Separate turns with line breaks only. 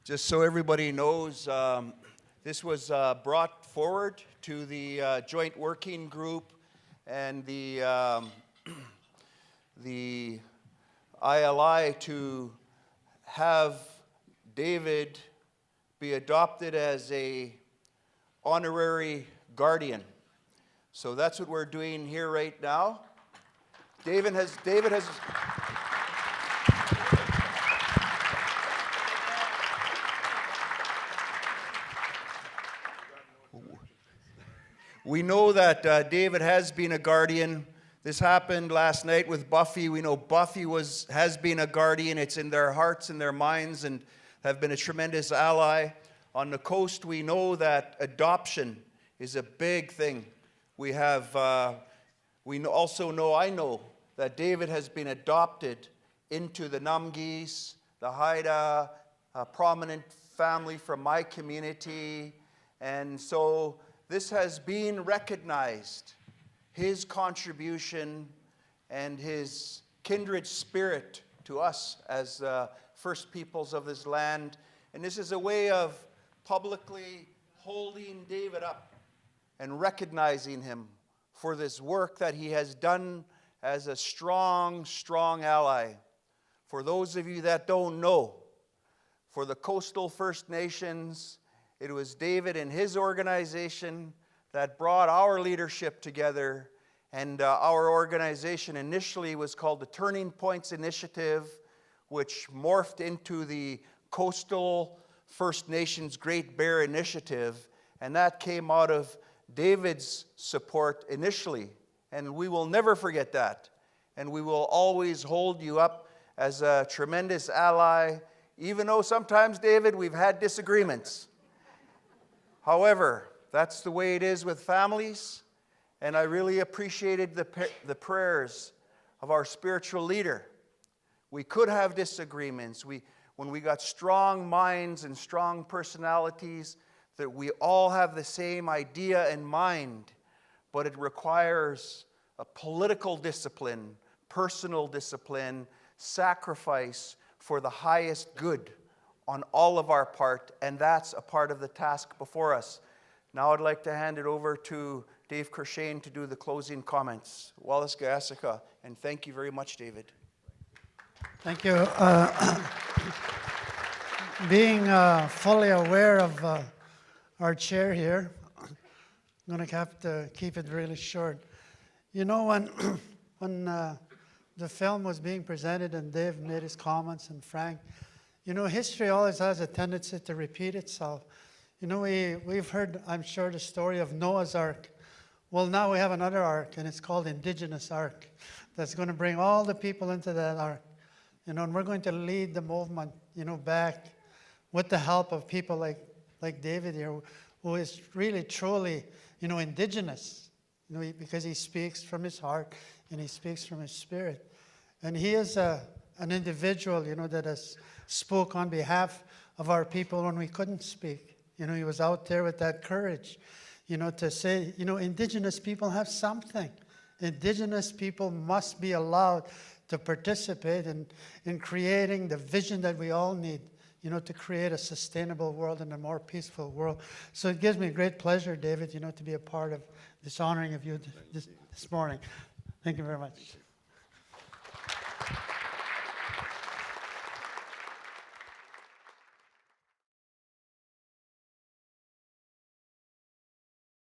Just so everybody knows, this was brought forward to the joint working group and the ILI to have David be adopted as a honorary guardian. So that's what we're doing here right now. David has we know that David has been a guardian. This happened last night with Buffy. We know Buffy has been a guardian. It's in their hearts and their minds and have been a tremendous ally. On the coast, we know that adoption is a big thing. We also know, I know, that David has been adopted into the Namgis, the Haida, a prominent family from my community. And so this has been recognized, his contribution and his kindred spirit to us as First Peoples of this land. And this is a way of publicly holding David up and recognizing him for this work that he has done as a strong, strong ally. For those of you that don't know, for the Coastal First Nations, it was David and his organization that brought our leadership together, and our organization initially was called the Turning Points Initiative, which morphed into the Coastal First Nations Great Bear Initiative, and that came out of David's support initially, and we will never forget that, and we will always hold you up as a tremendous ally, even though sometimes, David, we've had disagreements. However, that's the way it is with families, and I really appreciated the prayers of our spiritual leader. We could have disagreements. When we got strong minds and strong personalities, that we all have the same idea in mind, but it requires a political discipline, personal discipline, sacrifice for the highest good on all of our part, and that's a part of the task before us. Now I'd like to hand it over to Dave Kershane to do the closing comments. Wallace Gaasika, and thank you very much, David.
Thank you. Being fully aware of our chair here, I'm going to have to keep it really short. You know, when the film was being presented and Dave made his comments and Frank, you know, history always has a tendency to repeat itself. You know, we've heard, I'm sure, the story of Noah's Ark. Well, now we have another ark, and it's called Indigenous Ark, that's going to bring all the people into that ark. You know, and we're going to lead the movement, you know, back with the help of people like David here, who is really, truly, you know, Indigenous, you know, because he speaks from his heart and he speaks from his spirit. And he is an individual, you know, that has spoke on behalf of our people when we couldn't speak. You know, he was out there with that courage, you know, to say, you know, Indigenous people have something. Indigenous people must be allowed to participate in creating the vision that we all need, you know, to create a sustainable world and a more peaceful world. So it gives me great pleasure, David, you know, to be a part of this honoring of you this morning. Thank you very much.